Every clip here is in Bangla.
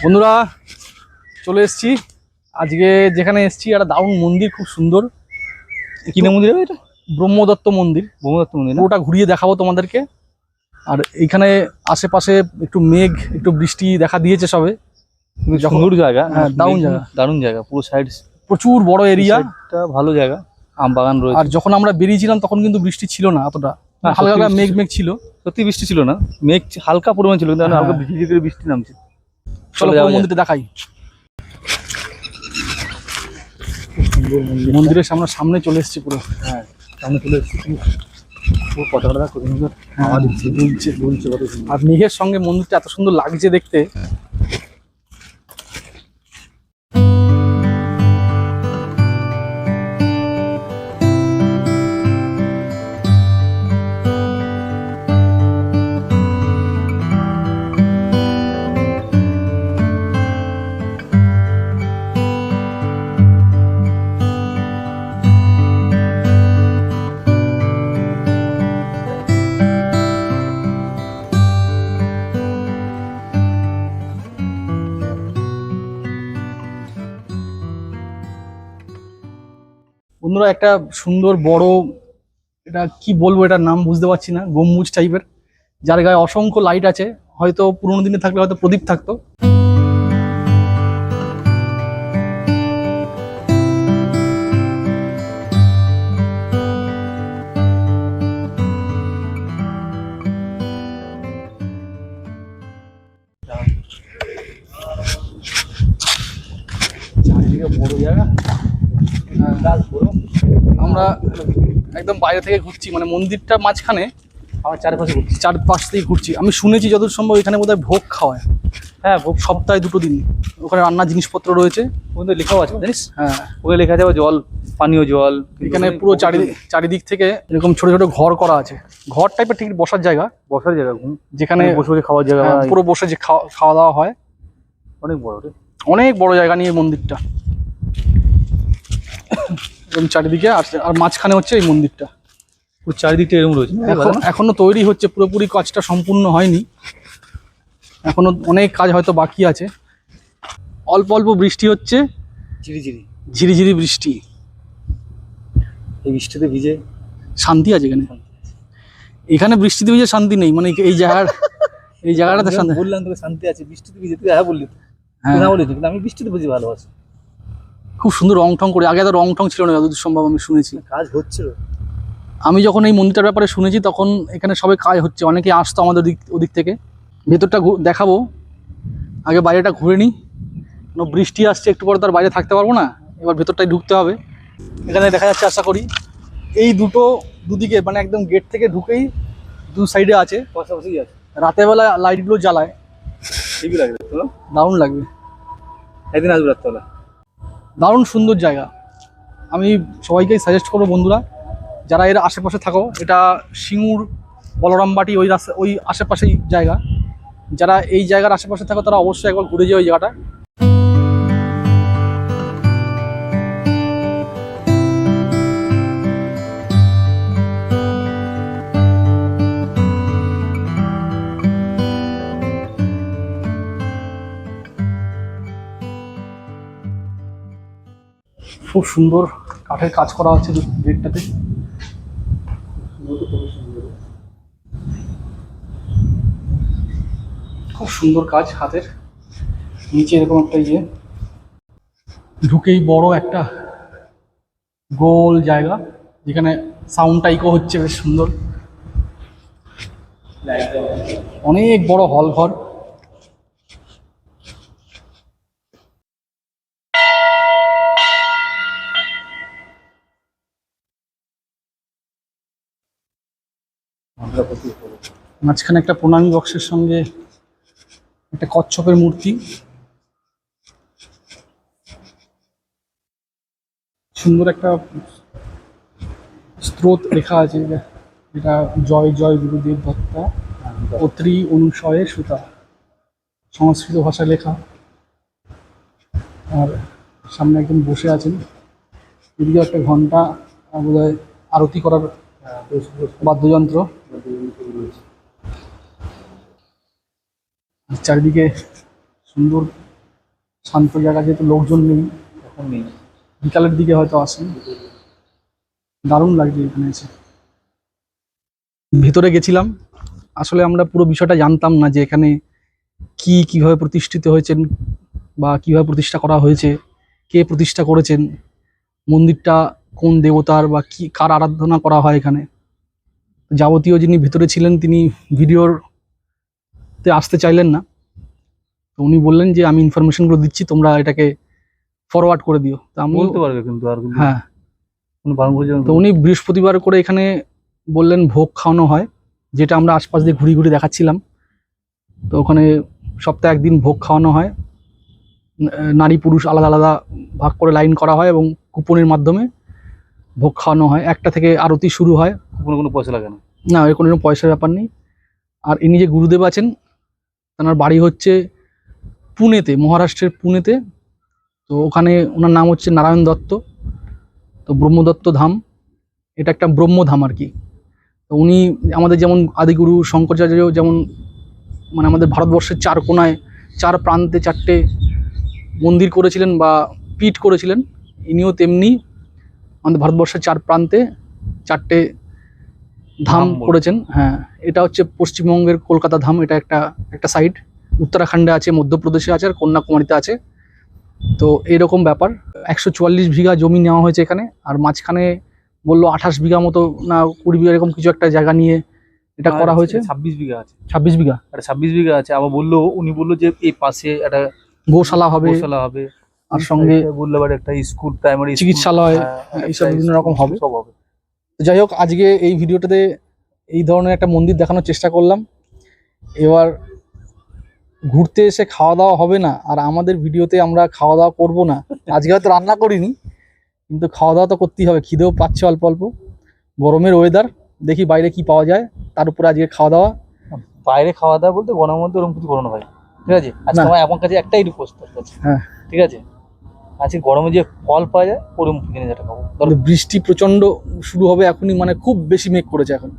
বন্ধুরা চলে এসেছি আজকে যেখানে এসেছি একটা দারুণ মন্দির, খুব সুন্দর। কি নাম মন্দির এটা? ব্রহ্মদত্ত মন্দির। ব্রহ্মদত্ত মন্দির, পুরোটা ঘুরিয়ে দেখাবো তোমাদেরকে। আর এইখানে আশেপাশে একটু মেঘ, একটু বৃষ্টি দেখা দিয়েছে সবে। সুন্দর জায়গা। হ্যাঁ, দারুণ জায়গা, দারুণ জায়গা। পুরো সাইড প্রচুর বড় এরিয়া, ভালো জায়গা, আম বাগান রয়েছে। আর যখন আমরা বেরিয়েছিলাম তখন কিন্তু বৃষ্টি ছিল না অতটা, হালকা হালকা মেঘ মেঘ ছিল। সত্যি বৃষ্টি ছিল না, মেঘ হালকা পরিমাণ ছিল, কিন্তু হালকা বৃষ্টি নামছে। চলো মন্দিরটা দেখাই। মন্দিরের সামনে চলে এসেছি পুরো। হ্যাঁ, সামনে চলে এসেছি। পতাকাটা কত সুন্দর দুলছে কত সুন্দর। আর মেঘের সঙ্গে মন্দিরটা এত সুন্দর লাগছে দেখতে। বন্ধুরা একটা সুন্দর বড়, এটা কি বলবো, এটার নাম বুঝতে পারছি না, গম্বুজ টাইপের, যার গায়ে অসংখ্য লাইট আছে। হয়তো পুরোনো দিনে থাকলে হয়তো প্রদীপ থাকতো। চারিদিকে বড় জায়গা, আমরা একদম বাইরে থেকে ঘুরছি, মানে মন্দিরটা মাঝখানে, আমার চারপাশে ঘুরছি, চারপাশ থেকে ঘুরছি। আমি শুনেছি যতদূর সম্ভব এখানে বোধহয় ভোগ খাওয়ায়। হ্যাঁ, ভোগ সপ্তাহে 2 দিন ওখানে রান্নার জিনিসপত্র রয়েছে, ওখানে লেখাও আছে জানিস। হ্যাঁ, ওখানে লেখা আছে জল, পানীয় জল। এখানে পুরো চারিদিক থেকে এরকম ছোট ছোট ঘর করা আছে, ঘর টাইপের, ঠিক বসার জায়গা, যেখানে বসে বসে খাওয়ার জায়গা। পুরো বসে যে খাওয়া দাওয়া হয়। অনেক বড় জায়গা নিয়ে মন্দিরটা, এবং চারিদিকে আর মাঝখানে হচ্ছে এই মন্দিরটা। পুরো চারিদিকটা এরকম রয়েছে। এখনো তৈরি হচ্ছে, পুরোপুরি কাজটা সম্পূর্ণ হয়নি, এখনো অনেক কাজ হয়তো বাকি আছে। অল্প অল্প বৃষ্টি হচ্ছে, ঝিরিঝিরি বৃষ্টি। এই বৃষ্টিতে ভিজে শান্তি আছে এখানে। এখানে বৃষ্টিতে ভিজে শান্তি নেই, মানে এই জায়গাটাতে শান্তি। বললাম তোকে শান্তি আছে, বৃষ্টিতে ভিজে তুই হ্যাঁ বললি, না বলি কিন্তু আমি বৃষ্টিতে ভিজে ভালোবাসি। খুব সুন্দর রং টং করে, আগে তো রং টং ছিল না যতদূর সম্ভব আমি শুনেছি। কাজ হচ্ছিল, আমি যখন এই মন্দিরটার ব্যাপারে শুনেছি তখন এখানে সবে কাজ হচ্ছে, অনেকে আসতো আমাদের ওদিক থেকে। ভেতরটা দেখাবো, আগে বাইরেটা ঘুরে নিই। বৃষ্টি আসছে, একটু পরে তার বাইরে থাকতে পারবো না, এবার ভেতরটাই ঢুকতে হবে। এখানে দেখা যাচ্ছে, আশা করি এই দুদিকে, মানে একদম গেট থেকে ঢুকেই 2 সাইডে আছে, পাশাপাশি আছে। রাতের বেলা লাইটগুলো জ্বালায়, ঠিকই লাগবে, দারুণ লাগবে। একদিন আসবে রাতবেলা। দারুণ সুন্দর জায়গা। আমি সবাইকেই সাজেস্ট করবো বন্ধুরা, যারা এর আশেপাশে থাকো, এটা সিঙ্গুর, বলরামবাটি, ওই রাস্তা, ওই আশেপাশেই জায়গা। যারা এই জায়গার আশেপাশে থাকো তারা অবশ্যই একবার ঘুরে যাও ওই জায়গাটা। খুব সুন্দর কাঠের কাজ করা আছে গেটটাতে। খুব সুন্দর কাজ হাতের। নিচে এরকম একটা ঢুকেই বড় একটা গোল জায়গা, যেখানে সাউন্ডটা ইকো হচ্ছে, বেশ সুন্দর। অনেক বড় হল ঘর। মাঝখানে একটা প্রণামী বক্সের সঙ্গে একটা কচ্ছপের মূর্তি, সুন্দর একটা স্রোত লেখা আছে, যেটা জয় জয় গুরুদেব দত্তা অত্রি অনুসয়ে সুতা, সংস্কৃত ভাষায় লেখা। আর সামনে একজন বসে আছেন, এদিকে একটা ঘন্টা, বোধহয় আরতি করার বাদ্যযন্ত্র। চারিদিকে সুন্দর শান্ত জায়গা, যেহেতু লোকজন নেই, এখন নেই। বিকালের দিকে হয়তো আসেন। দারুণ লাগছে এখানে এসে। ভিতরে গেছিলাম, আসলে আমরা পুরো বিষয়টা জানতাম না যে এখানে কিভাবে প্রতিষ্ঠিত হয়েছেন বা কিভাবে প্রতিষ্ঠা করা হয়েছে, কে প্রতিষ্ঠা করেছেন, মন্দিরটা কোন দেবতার বা কার আরাধনা করা হয় এখানে। যাবতীয় যিনি ভিতরে ছিলেন তিনি ভিডিওতে আসতে চাইলেন না, তো উনি বললেন যে আমি ইনফরমেশনগুলো দিচ্ছি, তোমরা এটাকে ফরওয়ার্ড করে দিও। তা আমি বলতে পারবে কিন্তু আর কিন্তু হ্যাঁ, কোনো বারণ করছে না তো উনি বৃহস্পতিবার করে এখানে বললেন ভোগ খাওয়ানো হয়, যেটা আমরা আশপাশ দিয়ে ঘুরি ঘুরি দেখাচ্ছিলাম। তো ওখানে সপ্তাহে একদিন ভোগ খাওয়ানো হয়, নারী পুরুষ আলাদা আলাদা ভাগ করে লাইন করা হয় এবং কুপনের মাধ্যমে ভোগ খাওয়ানো হয়। 1টা থেকে আরতি শুরু হয়। কোনো পয়সা লাগে না। না, এর কোনো পয়সার ব্যাপার নেই। আর ইনি যে গুরুদেব আছেন, তার বাড়ি হচ্ছে পুনেতে, মহারাষ্ট্রের পুনেতে। তো ওখানে ওনার নাম হচ্ছে নারায়ণ দত্ত। তো ব্রহ্মদত্ত ধাম, এটা একটা ব্রহ্মধাম আর কি। তো উনি আমাদের যেমন আদিগুরু শঙ্করাচার্য, যেমন মানে আমাদের ভারতবর্ষের 4 কোণায় 4 প্রান্তে 4টে মন্দির করেছিলেন বা পীঠ করেছিলেন, ইনিও তেমনি আমাদের ভারতবর্ষের 4 প্রান্তে 4টে ধাম করেছেন। হ্যাঁ, এটা হচ্ছে পশ্চিমবঙ্গের কলকাতা ধাম, এটা একটা সাইড। উত্তরাখণ্ডে আছে, মধ্যপ্রদেশে আছে, আর কন্যাকুমারীতে আছে। তো এইরকম ব্যাপার। 144 বিঘা জমি নেওয়া হয়েছে এখানে, আর মাঝখানে বললো 28 বিঘা মতো না 20 বিঘা এরকম কিছু একটা জায়গা নিয়ে এটা করা হয়েছে। 26 বিঘা আছে। 26 বিঘা, একটা 26 বিঘা আছে। আবার উনি বললো যে এই পাশে একটা গোশালা হবে, আর সঙ্গে বললো আবার একটা স্কুল, প্রাইমারি চিকিৎসালয়, এইসব বিভিন্ন রকম হবে। সব হবে। যাই হোক, আজকে এই ভিডিওটাতে এই ধরনের একটা মন্দির দেখানোর চেষ্টা করলাম। এবার ঘুরতে এসে খাওয়া দাওয়া হবে না, আর আমাদের ভিডিওতে আমরা খাওয়া দাওয়া করবো না। আজকে হয়তো রান্না করিনি, কিন্তু খাওয়া দাওয়া তো করতেই হবে, খিদেও পাচ্ছে অল্প অল্প। গরমের ওয়েদার, দেখি বাইরে কি পাওয়া যায়, তার উপরে আজকে খাওয়া দাওয়া। বাইরে খাওয়া দাওয়া বলতে গরমের মধ্যে ওরকম কিছু করো না ভাই, ঠিক আছে? আজকে আমার আমার কাছে একটাই রিকোয়েস্ট আছে, হ্যাঁ ঠিক আছে? আজকে গরমে যে ফল পাওয়া যায় ওরকম কিনে যেটা খাবো। বৃষ্টি প্রচন্ড শুরু হবে এখনই, মানে খুব বেশি মেঘ করেছে এখন।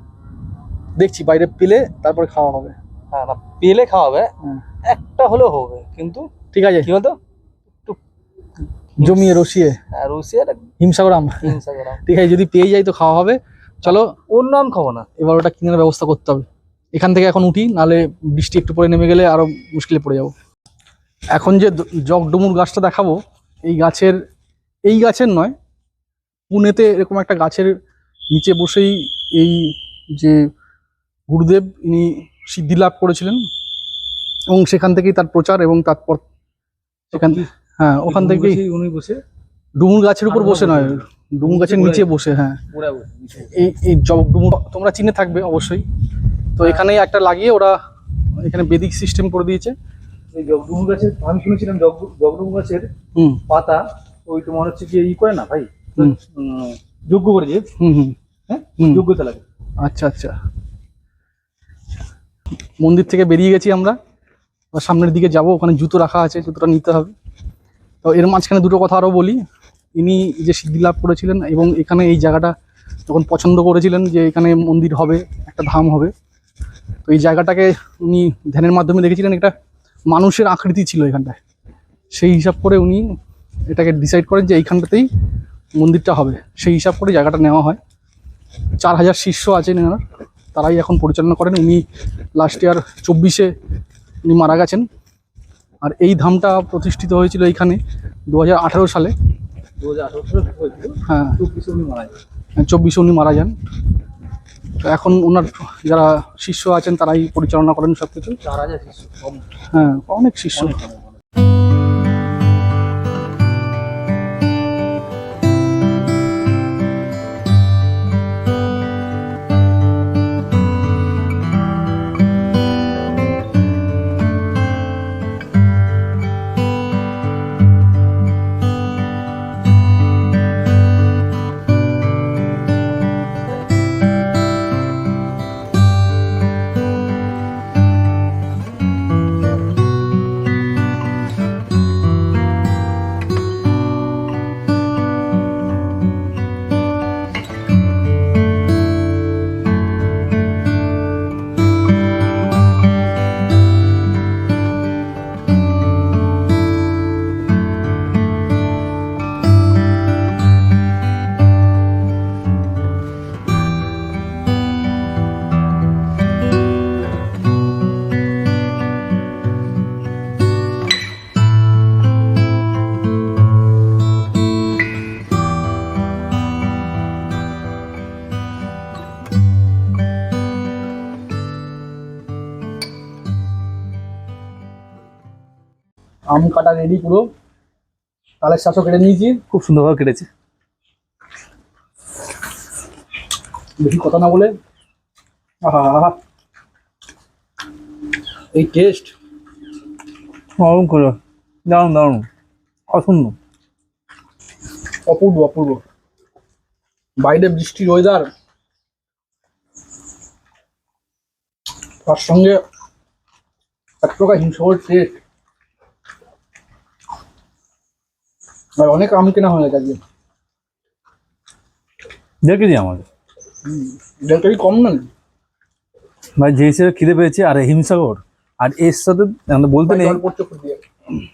দেখছি বাইরে পেলে তারপরে খাওয়া হবে। হ্যাঁ, না পেলে খাওয়া হবে, একটা হলেও হবে, কিন্তু ঠিক আছে, কি বলতো, একটু জমিয়ে রসিয়ে রসিয়ে হিমসাগরাম। ঠিক আছে, যদি পেয়ে যাই তো খাওয়া হবে। চলো, ওর নাম খাবো না, এবার ওটা কেনার ব্যবস্থা করতে হবে। এখান থেকে এখন উঠি, নাহলে বৃষ্টি একটু পরে নেমে গেলে আরো মুশকিলে পড়ে যাব। এখন যে জগডুমুর গাছটা দেখাবো, এই গাছের নয়, পুনেতে এরকম একটা গাছের নিচে বসেই এই যে গুরুদেব ইনি সিদ্ধি লাভ করেছিলেন, এবং সেখান থেকেই তার প্রচার এবং তারপর সেখান, হ্যাঁ ওখান থেকেই উনি বসে ডুমুর গাছের উপর বসে নয়, ডুমুর গাছের নিচে বসে। হ্যাঁ, এই জগডুমুর তোমরা চিনে থাকবে অবশ্যই। তো এখানেই একটা লাগিয়ে ওরা এখানে বেদিক সিস্টেম করে দিয়েছে। এই জগডুমুর গাছের আমি শুনেছিলাম জগডুমুর গাছের পাতা ওই তো মনে হচ্ছে যে করে না ভাই, যোগ্য করে যে হ্যাঁ যোগ্যতা লাগে। আচ্ছা আচ্ছা, মন্দির থেকে বেরিয়ে গেছি আমরা, সামনের দিকে যাব, ওখানে জুতো রাখা আছে, জুতোটা নিতে হবে। তো এর মাঝখানে দুটো কথা আরও বলি। ইনি যে সিদ্ধি লাভ করেছিলেন এবং এখানে এই জায়গাটা যখন পছন্দ করেছিলেন যে এখানে মন্দির হবে, একটা ধাম হবে, তো এই জায়গাটাকে উনি ধ্যানের মাধ্যমে দেখেছিলেন একটা মানুষের আকৃতি ছিল এখানটায়। সেই হিসাব করে উনি এটাকে ডিসাইড করেন যে এইখানটাতেই মন্দিরটা হবে। সেই হিসাব করে জায়গাটা নেওয়া হয়। 4000 শিষ্য আছেন এনার, তারাই এখন পরিচালনা করেন। উনি লাস্ট ইয়ার 24-এ উনি মারা গেছেন। আর এই ধামটা প্রতিষ্ঠিত হয়েছিল এইখানে 2018 সালে। 2018 সালে হয়েছিল, হ্যাঁ 24-এ উনি মারা যান। তো এখন ওনার যারা শিষ্য আছেন তারাই পরিচালনা করেন সব কিছু। 4000 শিষ্য, হ্যাঁ অনেক শিষ্য। আম কাটা রেডি পুরো, তালের শাঁসও কেটে নিয়েছি, খুব সুন্দরভাবে কেটেছে। বেশি কথা না বলে। আহা, এই টেস্ট দারুণ করে, দারুণ দারুণ, অসুন্দর। অপূর্ব অপূর্ব। বাইরে বৃষ্টির ওয়েদার, তার সঙ্গে এক প্রকার হিমসাগর টেস্ট। আর অনেক আম কেনা হয়ে গেছে আজকে, দেখেছি আমাদের 1.5 কেজি কম না। ভাই যে হিসেবে খিদে পেয়েছে, আর হিমসাগর, আর এর সাথে বলতে নেই, জল পড়ছে উপর দিয়ে।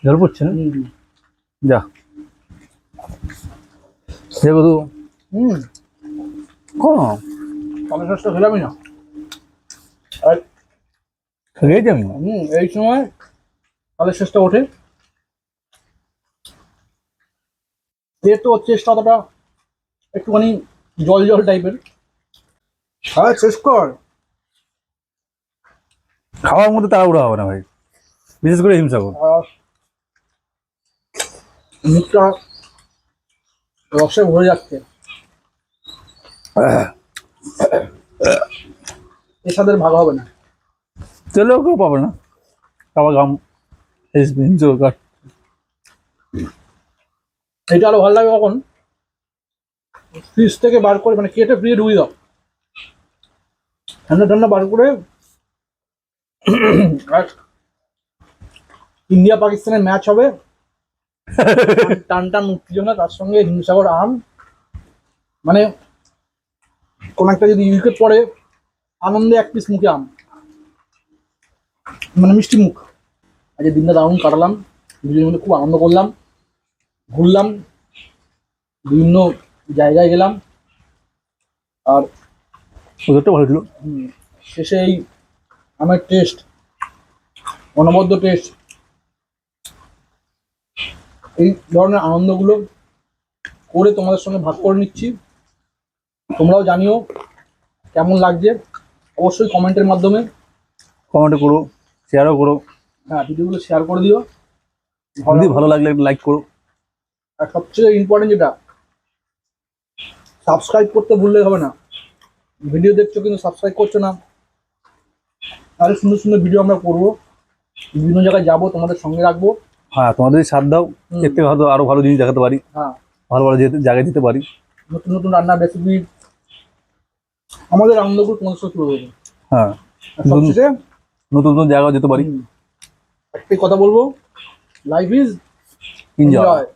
জল পড়ছে না, হুম, যা দেখো তো হুম, তালের শাঁসটা খেলামই না। আর খেয়েছি আমি। এই সময় তালের শাঁসটা ওঠে, এর তো টেস্ট অতটা একটুখানি জল জল টাইপের। হ্যাঁ, শেষ কর। খাওয়ার মধ্যে তাড়াহুড়ো হবে না ভাই, বিশেষ করে হিমসাগর। মুখটা রসে ভরে যাচ্ছে, এর সাথে ভাগ হবে না। তেলেও কেউ পাবে না, খাওয়া গাম হিমসাগর। এটা আরো ভালো লাগে কখন ফ্রিজ থেকে বার করে, মানে কেটে ফ্রিজে ঢুকিয়ে দাও, ঠান্ডা ঠান্ডা বার করে। আর ইন্ডিয়া পাকিস্তানের ম্যাচ হবে, টান টান উত্তেজনা, তার সঙ্গে হিমসাগর আম, মানে কোন একটা যদি উইকেট পড়ে, আনন্দে এক পিস মুখে আম, মানে মিষ্টি মুখ। আজকে দিনটা দারুণ কাটালাম, দুজনের মধ্যে খুব আনন্দ করলাম, ঘুরলাম, বিভিন্ন জায়গায় গেলাম। আর ওদেরটা ভালো ছিল। শেষে এই আমের টেস্ট, অনবদ্য টেস্ট, এই ধরনের আনন্দগুলো করে তোমাদের সঙ্গে ভাগ করে নিচ্ছি। তোমরাও জানিও কেমন লাগছে, অবশ্যই কমেন্টের মাধ্যমে। কমেন্ট করো, শেয়ারও করো, হ্যাঁ, ভিডিওগুলো শেয়ার করে দিও, যদি ভালো লাগলে লাইক করো। আর সবচেয়ে ইম্পর্টেন্ট যেটা, সাবস্ক্রাইব করতে ভুললে হবে না। ভিডিও দেখছো কিন্তু সাবস্ক্রাইব করছো না, আরো সুন্দর সুন্দর ভিডিও আমরা করবো, বিভিন্ন জায়গায় যাবো, তোমাদের সঙ্গে রাখবো। হ্যাঁ, তোমাদের যদি সাথ দাও, এর থেকে হয়তো আরো ভালো জিনিস দেখাতে পারি, হ্যাঁ, ভালো ভালো জায়গায় যেতে পারি। নতুন নতুন রান্নার রেসিপি, আমাদের আনন্দগুলো তোমাদের সাথে তুলে ধরবো। হ্যাঁ, আর সবশেষে নতুন নতুন জায়গায় যেতে পারি। একটাই কথা বলবো, লাইফ ইজ এনজয়। এনজয়।